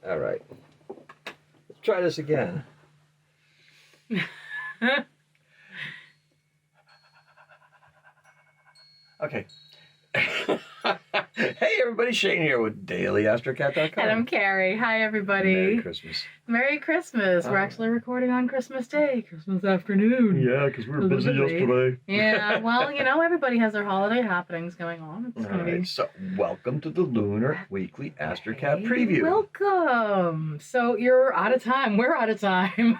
All right. Let's try this again. Okay. Hey everybody, Shane here with DailyAstroCat.com. And I'm Carrie. Hi everybody. Merry Christmas. Merry Christmas. We're actually recording on Christmas Day, Christmas afternoon. Yeah, because we were busy yesterday. Yeah, well, you know, everybody has their holiday happenings going on. It's All right, so welcome to the Lunar Weekly AstroCat Preview. Welcome. So you're out of time. We're out of time.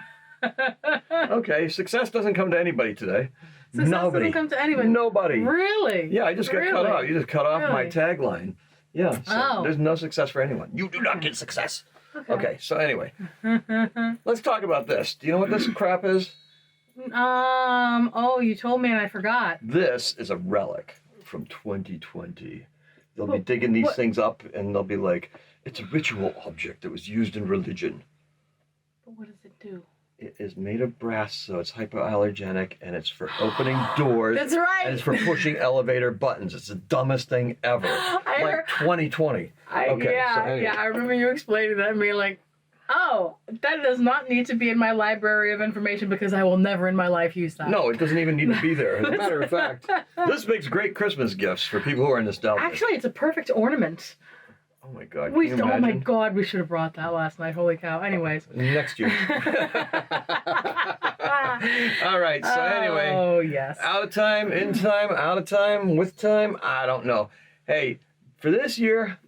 Okay, success doesn't come to anybody today. Success Nobody. doesn't come to anybody. Nobody. Really? Yeah, I just got cut off. You just cut off my tagline. Yeah, so there's no success for anyone. You do not get success. Okay, so anyway, let's talk about this. Do you know what this crap is? Oh, you told me and I forgot. This is a relic from 2020. They'll be digging these things up and they'll be like, it's a ritual object that was used in religion. But what does it do? It is made of brass, so it's hypoallergenic, and it's for opening doors. That's right. And it's for pushing elevator buttons. It's the dumbest thing ever. Like 2020. Yeah, I remember you explaining that and being like, oh, that does not need to be in my library of information because I will never in my life use that. No, it doesn't even need to be there. As a matter of fact, this makes great Christmas gifts for people who are nostalgic. Actually, it's a perfect ornament. Oh my God! Oh my God! We should have brought that last night. Holy cow! Anyways, next year. All right. So anyway. Oh yes. Out of time, in time, out of time, with time. I don't know. Hey, for this year,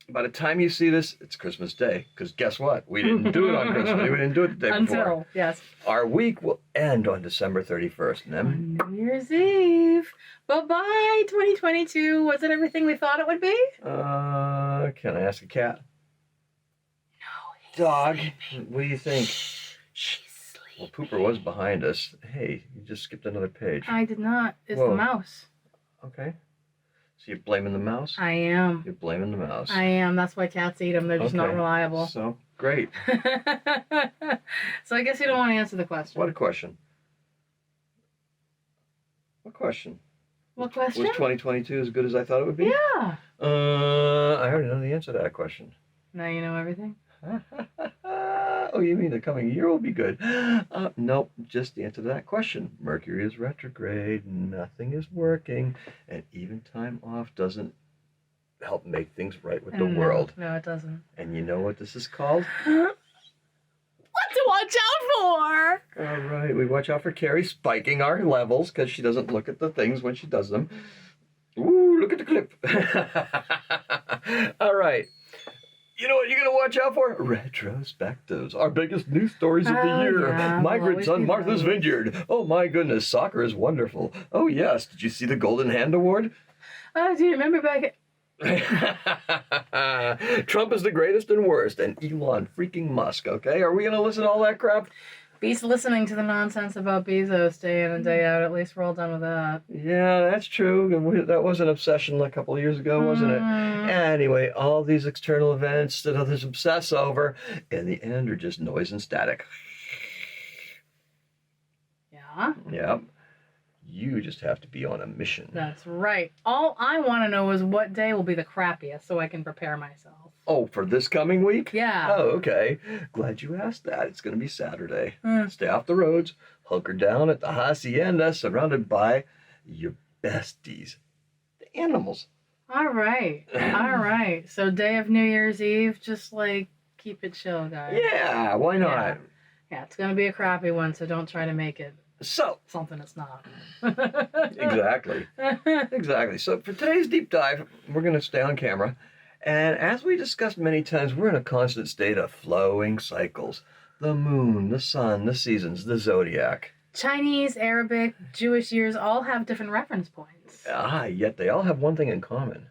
by the time you see this, it's Christmas Day. Because guess what? We didn't do it on Christmas Day. We didn't do it the day before. Until yes. Our week will end on December 31st. And then on New Year's Eve. Bye-bye, 2022. Was it everything we thought it would be? Can I ask a cat? No. Dog. Sleeping. What do you think? She's sleeping. Well, Pooper was behind us. Hey, you just skipped another page. I did not. It's the mouse. Okay. So you're blaming the mouse? I am. You're blaming the mouse. I am. That's why cats eat them. They're just not reliable. So, great. So I guess you don't want to answer the question. What a question. What question? What question? Was 2022 as good as I thought it would be? Yeah. I already know the answer to that question. Now you know everything? Oh, you mean the coming year will be good? Nope, just the answer to that question. Mercury is retrograde, nothing is working, and even time off doesn't help make things right with the world. No, it doesn't. And you know what this is called? What to watch out for? All right, we watch out for Carrie spiking our levels because she doesn't look at the things when she does them. Ooh, look at the clip. All right. You know what you're going to watch out for? Retrospectives. Our biggest news stories of the year. Yeah, Migrants on Martha's Vineyard. Oh my goodness, soccer is wonderful. Oh yes, did you see the Golden Hand Award? Oh, do you remember back at... Trump is the greatest and worst, and Elon freaking Musk, okay? Are we going to listen to all that crap? Beast listening to the nonsense about Bezos day in and day out. At least we're all done with that. Yeah, that's true. That was an obsession a couple of years ago, wasn't it? Anyway, all these external events that others obsess over, in the end, are just noise and static. Yeah? Yep. You just have to be on a mission. That's right. All I want to know is what day will be the crappiest so I can prepare myself. Oh, for this coming week? Yeah. Oh, okay. Glad you asked that. It's going to be Saturday. Stay off the roads, hunker down at the hacienda, surrounded by your besties, the animals. All right. All right. So day of New Year's Eve, just like keep it chill, guys. Yeah, why not? Yeah, it's going to be a crappy one, so don't try to make it something it's not. Exactly. Exactly. So for today's deep dive, we're going to stay on camera. And as we discussed many times, we're in a constant state of flowing cycles. The moon, the sun, the seasons, the zodiac. Chinese, Arabic, Jewish years all have different reference points. Yet they all have one thing in common.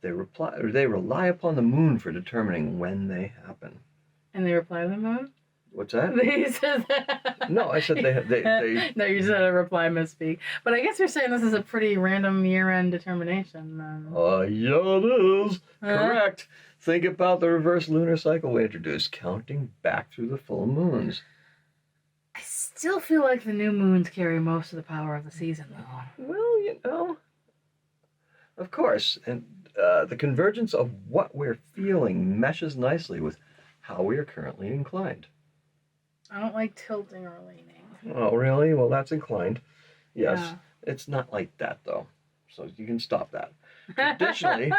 They rely upon the moon for determining when they happen. And they reply to the moon? What's that? They said that. No, I said they No, you said a reply misspeak. But I guess you're saying this is a pretty random year-end determination. Yeah, it is. Correct. Think about the reverse lunar cycle we introduced, counting back through the full moons. I still feel like the new moons carry most of the power of the season, though. Well, of course. And the convergence of what we're feeling meshes nicely with how we are currently inclined. I don't like tilting or leaning. Oh, really? Well, that's inclined. Yes. Yeah. It's not like that, though. So you can stop that. Traditionally,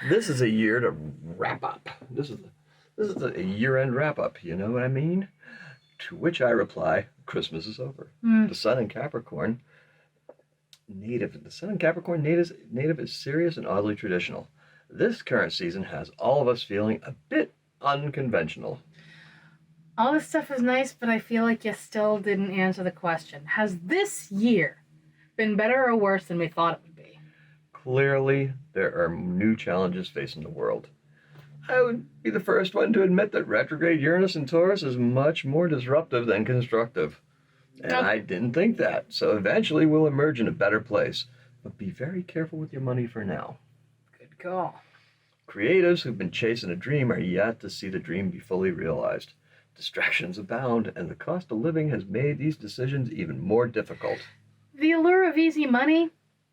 this is a year to wrap up. This is a year-end wrap-up. You know what I mean? To which I reply, Christmas is over. The Sun in Capricorn native is serious and oddly traditional. This current season has all of us feeling a bit unconventional. All this stuff is nice, but I feel like you still didn't answer the question. Has this year been better or worse than we thought it would be? Clearly, there are new challenges facing the world. I would be the first one to admit that retrograde Uranus in Taurus is much more disruptive than constructive. And I didn't think that. So eventually we'll emerge in a better place. But be very careful with your money for now. Good call. Creatives who've been chasing a dream are yet to see the dream be fully realized. Distractions abound, and the cost of living has made these decisions even more difficult. The allure of easy money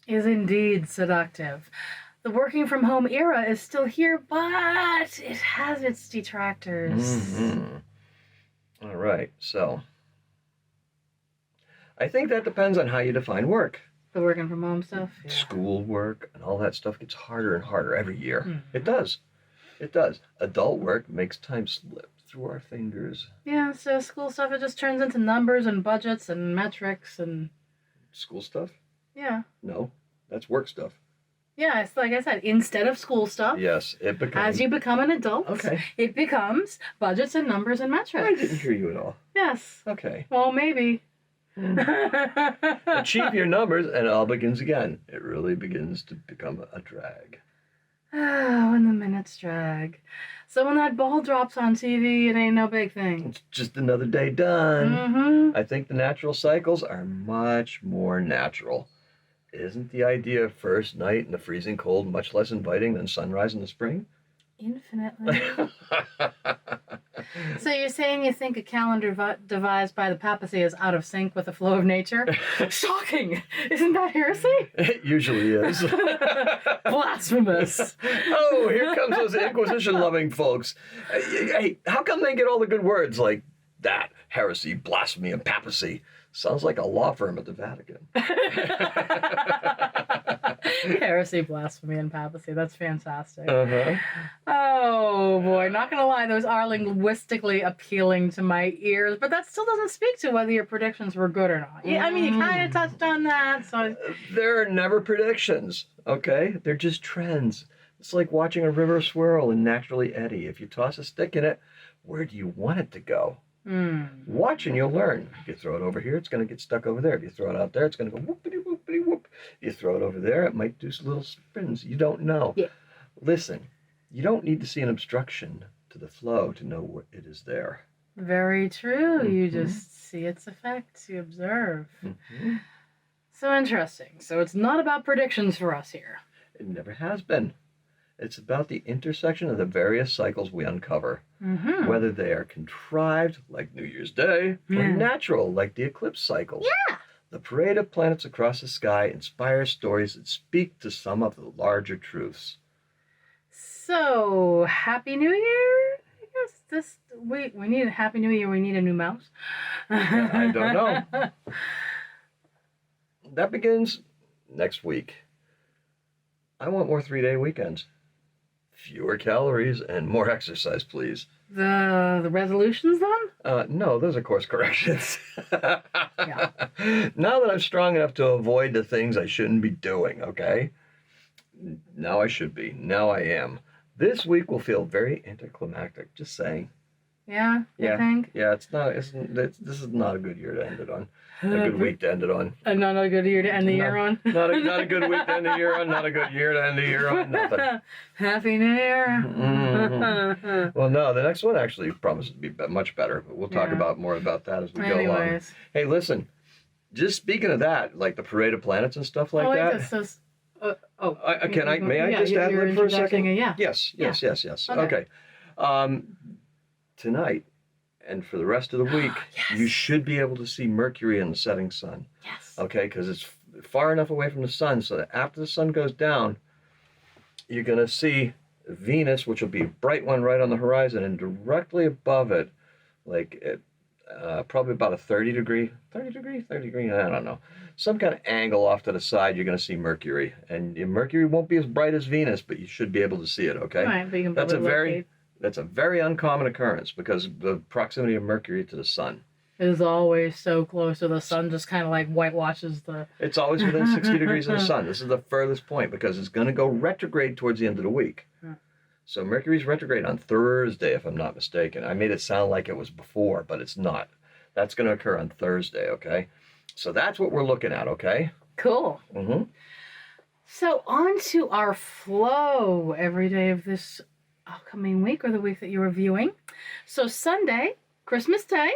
is indeed seductive. The working from home era is still here, but it has its detractors. Mm-hmm. All right, so I think that depends on how you define work. The working from home stuff? Yeah. School work and all that stuff gets harder and harder every year. Mm-hmm. It does. It does. Adult work makes time slip through our fingers. Yeah, so school stuff, it just turns into numbers and budgets and metrics and... School stuff? Yeah. No, that's work stuff. Yeah, it's like I said, instead of school stuff... Yes, it becomes... As you become an adult, okay, it becomes budgets and numbers and metrics. I didn't hear you at all. Yes. Okay. Well, maybe. Achieve your numbers and it all begins again. It really begins to become a drag. Oh, when the minutes drag. So when that ball drops on TV, it ain't no big thing. It's just another day done. Mm-hmm. I think the natural cycles are much more natural. Isn't the idea of first night in the freezing cold much less inviting than sunrise in the spring? Infinitely. So you're saying you think a calendar devised by the papacy is out of sync with the flow of nature? Shocking! Isn't that heresy? It usually is. Blasphemous. Oh, here comes those Inquisition-loving folks. Hey, how come they get all the good words like that? Heresy, blasphemy, and papacy. Sounds like a law firm at the Vatican. Heresy, blasphemy, and papacy. That's fantastic. Uh-huh. Oh, boy. Not going to lie, those are linguistically appealing to my ears, but that still doesn't speak to whether your predictions were good or not. I mean, you kind of touched on that. So There are never predictions, okay? They're just trends. It's like watching a river swirl and naturally eddy. If you toss a stick in it, where do you want it to go? Watch and you'll learn. If you throw it over here, it's going to get stuck over there. If you throw it out there, it's going to go whoopity whoopity whoop. You throw it over there, it might do some little spins. You don't know. Yeah. Listen, you don't need to see an obstruction to the flow to know it is there. Very true. You just see its effects. You observe. So interesting. So it's not about predictions for us here. It never has been. It's about the intersection of the various cycles we uncover, whether they are contrived, like New Year's Day, or natural, like the eclipse cycles. Yeah. The parade of planets across the sky inspires stories that speak to some of the larger truths. So, Happy New Year? I guess we need a Happy New Year. We need a new mouse. I don't know. That begins next week. I want more 3-day weekends. Fewer calories and more exercise, please. The resolutions, then? No, those are course corrections. Yeah. Now that I'm strong enough to avoid the things I shouldn't be doing, okay? Now I should be. Now I am. This week will feel very anticlimactic, just saying. Yeah, you think? Yeah, this is not a good year to end it on. A good week to end it on. Not a good year to end the year on. Not a good week to end the year on. Not a good year to end the year on. Nothing. Happy New Year. Mm-hmm. Well, no, the next one actually promises to be much better, but we'll talk about more about that as we go along. Hey, listen, just speaking of that, like the parade of planets and stuff like that. May I just add lib for a second? Yes. Okay. Tonight and for the rest of the week, you should be able to see Mercury in the setting sun. Yes. Okay, because it's far enough away from the sun so that after the sun goes down, you're going to see Venus, which will be a bright one right on the horizon, and directly above it, like probably about a 30 degree, I don't know, some kind of angle off to the side, you're going to see Mercury. And Mercury won't be as bright as Venus, but you should be able to see it, okay? Right, but you can That's a very uncommon occurrence because of the proximity of Mercury to the sun. It is always so close to the sun, just kind of like whitewashes the... It's always within 60 degrees of the sun. This is the furthest point because it's going to go retrograde towards the end of the week. So Mercury's retrograde on Thursday, if I'm not mistaken. I made it sound like it was before, but it's not. That's going to occur on Thursday, okay? So that's what we're looking at, okay? Cool. Mm-hmm. So on to our flow every day of this upcoming week or the week that you're viewing. So Sunday, Christmas Day,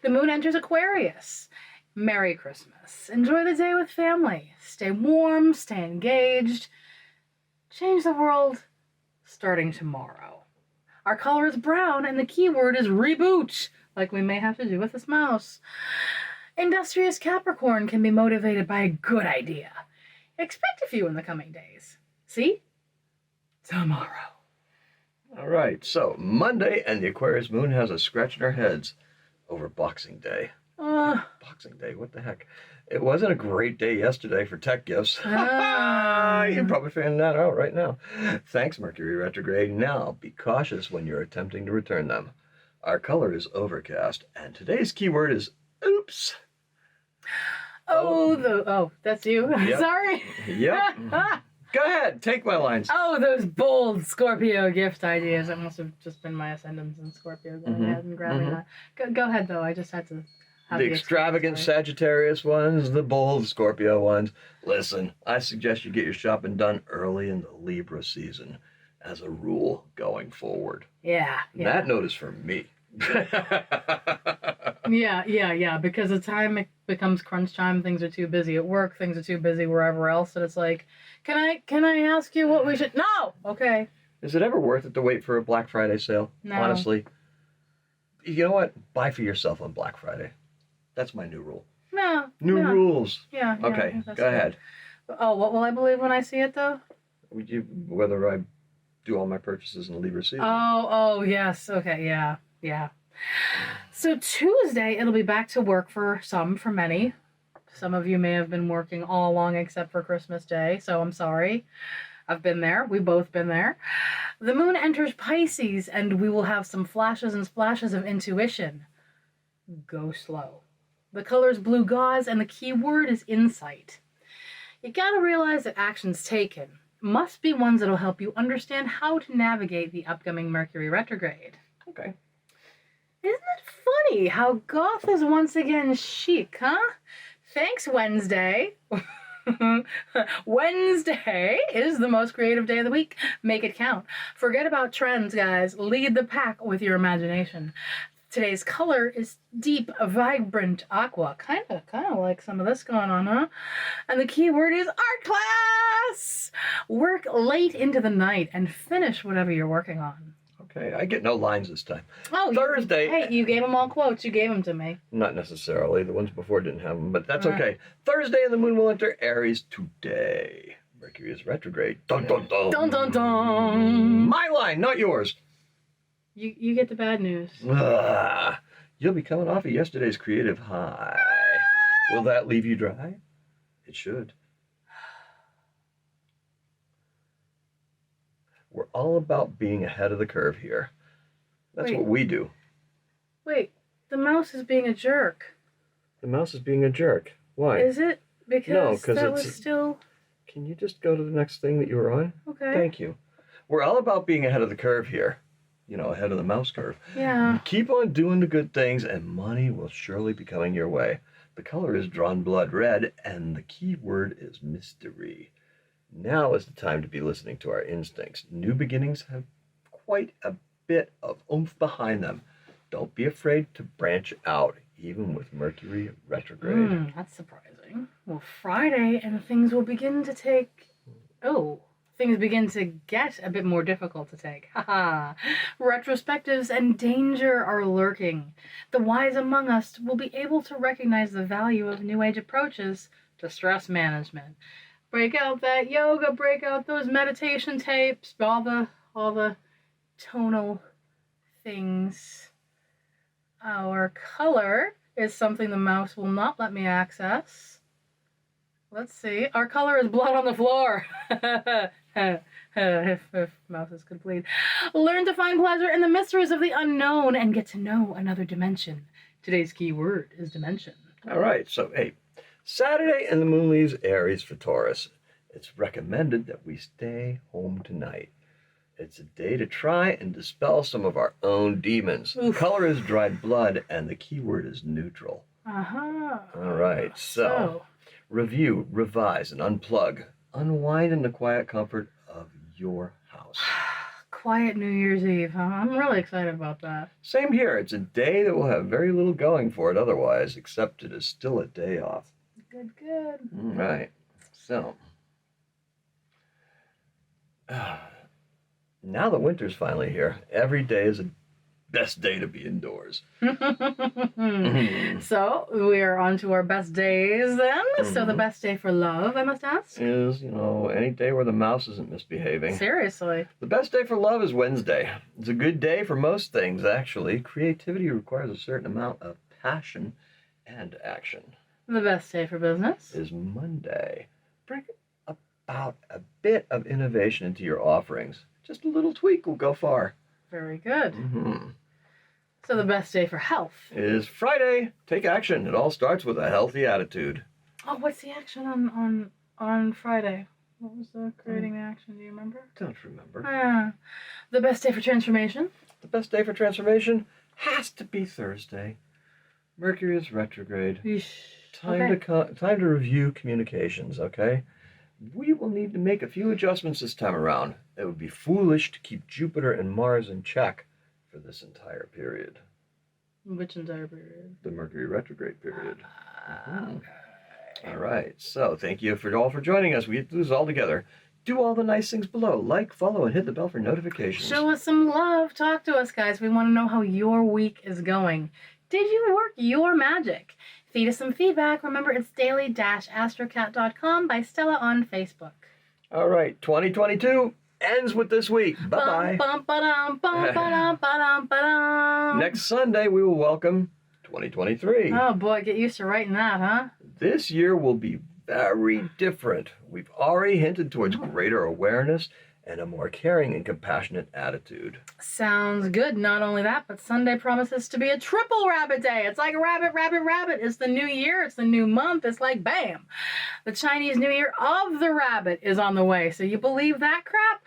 the moon enters Aquarius. Merry Christmas. Enjoy the day with family. Stay warm, stay engaged. Change the world starting tomorrow. Our color is brown and the keyword is reboot, like we may have to do with this mouse. Industrious Capricorn can be motivated by a good idea. Expect a few in the coming days. See? Tomorrow. All right, so Monday and the Aquarius moon has us scratching our heads over Boxing Day. Boxing Day, what the heck? It wasn't a great day yesterday for tech gifts. You're probably finding that out right now. Thanks, Mercury retrograde. Now, be cautious when you're attempting to return them. Our color is overcast, and today's keyword is oops. That's you. Yep. Sorry. Yep. Go ahead, take my lines. Oh, those bold Scorpio gift ideas. That must have just been my ascendants in Scorpio going ahead and grabbing that. Go ahead, though. I just had to have the extravagant Sagittarius ones, the bold Scorpio ones. Listen, I suggest you get your shopping done early in the Libra season as a rule going forward. Yeah. That note is for me. Yeah. Because the time it becomes crunch time, things are too busy at work, things are too busy wherever else, and it's like, can I ask you what we should? No. Okay. Is it ever worth it to wait for a Black Friday sale? No. Honestly, you know what? Buy for yourself on Black Friday. That's my new rule. No. New rules. Yeah. Okay. Go ahead. Oh, what will I believe when I see it though? Whether I do all my purchases in the Libra season. Oh, yes. Okay. Yeah. So Tuesday, it'll be back to work for many. Some of you may have been working all along except for Christmas Day, so I'm sorry. I've been there. We've both been there. The moon enters Pisces, and we will have some flashes and splashes of intuition. Go slow. The color is blue gauze, and the key word is insight. You gotta realize that actions taken must be ones that'll help you understand how to navigate the upcoming Mercury retrograde. Okay. Isn't it funny how goth is once again chic, huh? Thanks, Wednesday. Wednesday is the most creative day of the week. Make it count. Forget about trends, guys. Lead the pack with your imagination. Today's color is deep, vibrant aqua. Kind of like some of this going on, huh? And the key word is art class. Work late into the night and finish whatever you're working on. Okay, I get no lines this time. Oh, Thursday. You gave them all quotes. You gave them to me. Not necessarily. The ones before didn't have them, but that's okay. Thursday and the moon will enter Aries today. Mercury is retrograde. Dun, dun, dun. Dun, dun, dun. My line, not yours. You get the bad news. You'll be coming off of yesterday's creative high. Will that leave you dry? It should. We're all about being ahead of the curve here. That's what we do. Wait, the mouse is being a jerk. The mouse is being a jerk. Why? Is it? Because that it's was still... Can you just go to the next thing that you were on? Okay. Thank you. We're all about being ahead of the curve here. ahead of the mouse curve. Yeah. Keep on doing the good things, and money will surely be coming your way. The color is drawn blood red, and the key word is mystery. Now is the time to be listening to our instincts. New beginnings have quite a bit of oomph behind them. Don't be afraid to branch out, even with Mercury retrograde. That's surprising. Well, Friday, and things begin to get a bit more difficult to take. Haha. Retrospectives and danger are lurking. The wise among us will be able to recognize the value of New Age approaches to stress management. Break out that yoga, break out those meditation tapes, all the tonal things. Our color is something the mouse will not let me access. Let's see. Our color is blood on the floor. if mouses could bleed. Learn to find pleasure in the mysteries of the unknown and get to know another dimension. Today's key word is dimension. All right, so hey, Saturday and the moon leaves Aries for Taurus. It's recommended that we stay home tonight. It's a day to try and dispel some of our own demons. Oof. The color is dried blood, and the key word is neutral. Uh-huh. All right, so review, revise, and unplug. Unwind in the quiet comfort of your house. Quiet New Year's Eve, huh? I'm really excited about that. Same here. It's a day that will have very little going for it otherwise, except it is still a day off. Good. All right, so now that winter's finally here, every day is a best day to be indoors. So we are on to our best days then. So the best day for love, I must ask? Is, any day where the mouse isn't misbehaving. Seriously. The best day for love is Wednesday. It's a good day for most things, actually. Creativity requires a certain amount of passion and action. The best day for business Is Monday. Bring about a bit of innovation into your offerings. Just a little tweak will go far. Very good. So the best day for health Is Friday. Take action. It all starts with a healthy attitude. Oh, what's the action on Friday? What was the creating the action? Do you remember? Don't remember. The best day for transformation The best day for transformation has to be Thursday. Mercury is retrograde. Time to review communications, okay? We will need to make a few adjustments this time around. It would be foolish to keep Jupiter and Mars in check for this entire period. Which entire period? The Mercury retrograde period. All right, so thank you all for joining us. We get to do this all together. Do all the nice things below. Like, follow, and hit the bell for notifications. Show us some love. Talk to us, guys. We want to know how your week is going. Did you work your magic? Feed us some feedback. Remember, it's daily-astrocat.com by Stella on Facebook. All right, 2022 ends with this week. Bye-bye. Next Sunday, we will welcome 2023. Oh, boy, get used to writing that, huh? This year will be very different. We've already hinted towards greater awareness and a more caring and compassionate attitude. Sounds good. Not only that, but Sunday promises to be a triple rabbit day. It's like rabbit, rabbit, rabbit. It's the new year. It's the new month. It's like bam. The Chinese New Year of the rabbit is on the way. So you believe that crap?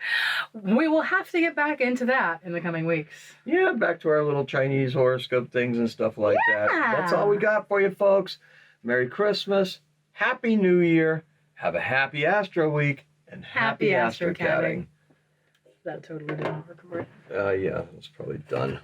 We will have to get back into that in the coming weeks. Yeah, back to our little Chinese horoscope things and stuff like that. That's all we got for you, folks. Merry Christmas. Happy New Year. Have a happy Astro Week. And happy Astro Catting. That totally didn't work, right? Yeah, it's probably done.